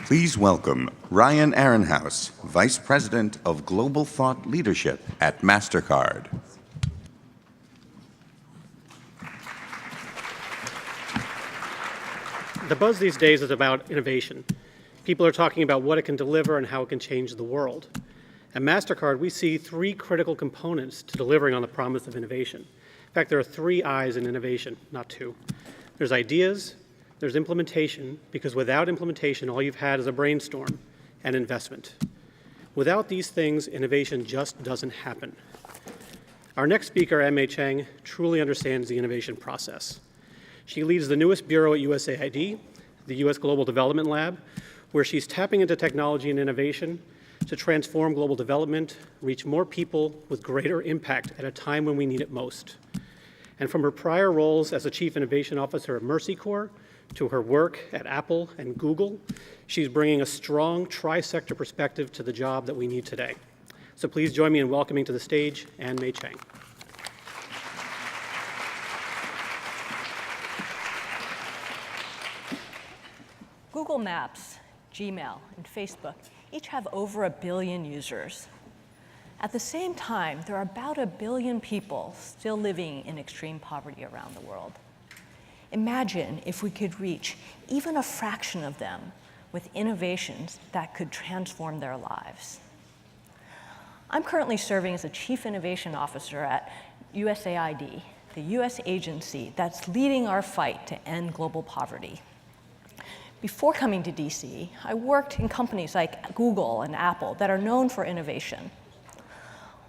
Please welcome Ryan Ehrenhaus, Vice President of Global Thought Leadership at MasterCard. The buzz these days is about innovation. People are talking about what it can deliver and how it can change the world. At MasterCard, we see three critical components to delivering on the promise of innovation. In fact, there are three I's in innovation, not two. There's ideas, there's implementation, because without implementation, all you've had is a brainstorm, and investment. Without these things, innovation just doesn't happen. Our next speaker, Ann Mei Chang, truly understands the innovation process. She leads the newest bureau at USAID, the US Global Development Lab, where she's tapping into technology and innovation to transform global development, reach more people with greater impact at a time when we need it most. And from her prior roles as a Chief Innovation Officer at Mercy Corps to her work at Apple and Google, she's bringing a strong tri-sector perspective to the job that we need today. So please join me in welcoming to the stage Ann Mei Chang. Google Maps, Gmail, and Facebook each have over 1 billion users. At the same time, there are about 1 billion people still living in extreme poverty around the world. Imagine if we could reach even a fraction of them with innovations that could transform their lives. I'm currently serving as a Chief Innovation Officer at USAID, the US agency that's leading our fight to end global poverty. Before coming to DC, I worked in companies like Google and Apple that are known for innovation.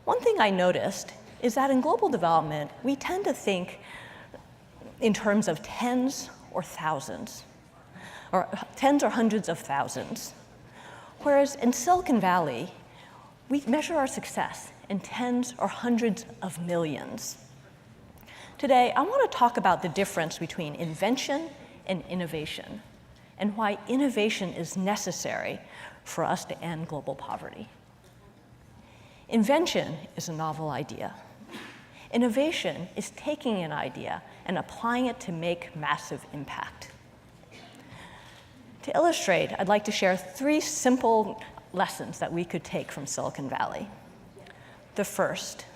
One thing I noticed is that in global development, we tend to think in terms of tens or thousands, or tens or hundreds of thousands. Whereas in Silicon Valley, we measure our success in tens or hundreds of millions. Today, I want to talk about the difference between invention and innovation, and why innovation is necessary for us to end global poverty. Invention is a novel idea. Innovation is taking an idea and applying it to make massive impact. To illustrate, I'd like to share 3 simple lessons that we could take from Silicon Valley. The first,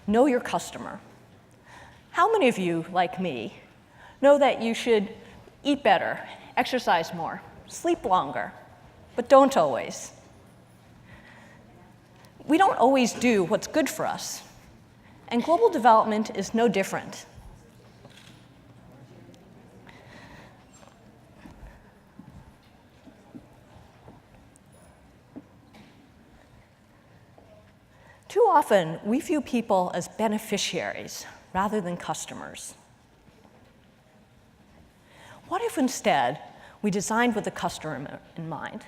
know your customer. How many of you, like me, know that you should eat better, exercise more, sleep longer, but don't always? We don't always do what's good for us, and global development is no different. Too often, we view people as beneficiaries rather than customers. What if instead we designed with the customer in mind?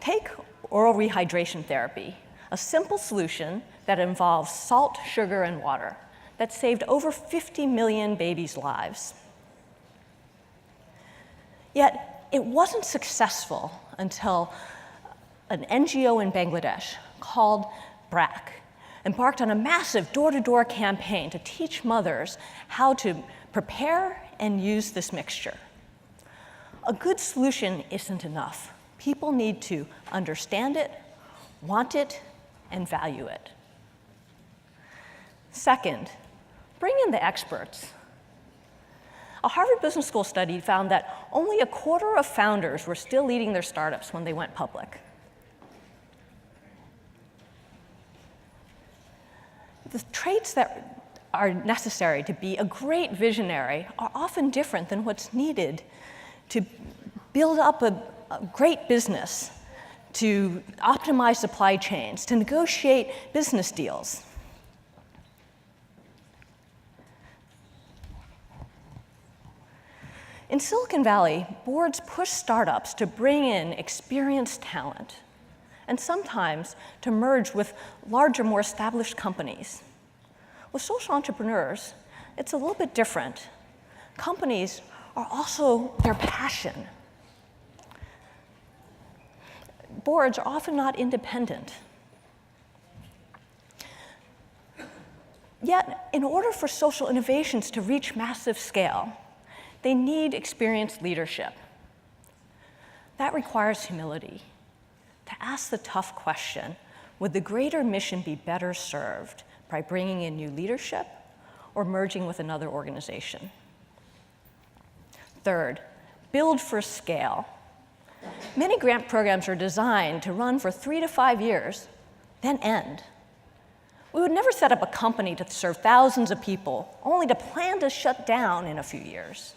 Take oral rehydration therapy, a simple solution that involves salt, sugar, and water that saved over 50 million babies' lives. Yet it wasn't successful until an NGO in Bangladesh called BRAC embarked on a massive door-to-door campaign to teach mothers how to prepare and use this mixture. A good solution isn't enough. People need to understand it, want it, and value it. Second, bring in the experts. A Harvard Business School study found that only 1/4 of founders were still leading their startups when they went public. The traits that are necessary to be a great visionary are often different than what's needed to build up a great business, to optimize supply chains, to negotiate business deals. In Silicon Valley, boards push startups to bring in experienced talent, and sometimes to merge with larger, more established companies. With social entrepreneurs, it's a little bit different. Companies are also their passion. Boards are often not independent. Yet, in order for social innovations to reach massive scale, they need experienced leadership. That requires humility to ask the tough question, would the greater mission be better served by bringing in new leadership or merging with another organization? Third, build for scale. Many grant programs are designed to run for 3 to 5 years, then end. We would never set up a company to serve thousands of people, only to plan to shut down in a few years.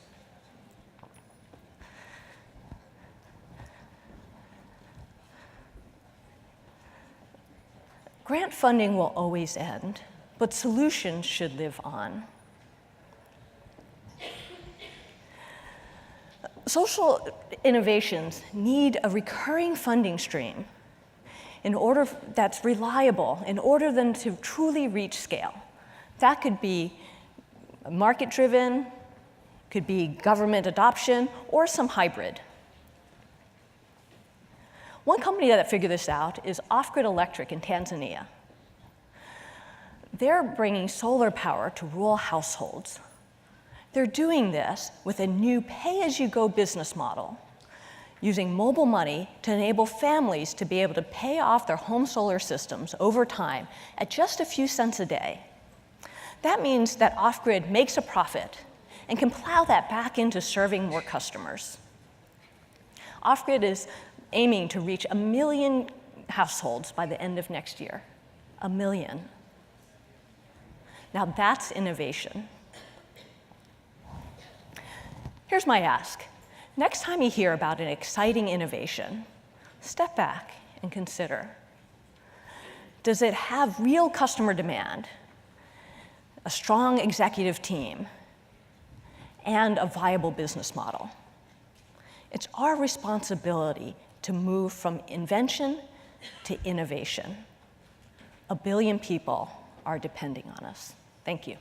Grant funding will always end, but solutions should live on. Social innovations need a recurring funding stream that's reliable in order then to truly reach scale. That could be market-driven, could be government adoption, or some hybrid. One company that figured this out is Off-Grid Electric in Tanzania. They're bringing solar power to rural households. They're doing this with a new pay-as-you-go business model, using mobile money to enable families to be able to pay off their home solar systems over time at just a few cents a day. That means that Off-Grid makes a profit and can plow that back into serving more customers. Off-Grid is aiming to reach 1 million households by the end of next year. 1 million. Now that's innovation. Here's my ask. Next time you hear about an exciting innovation, step back and consider, does it have real customer demand, a strong executive team, and a viable business model? It's our responsibility to move from invention to innovation. 1 billion people are depending on us. Thank you.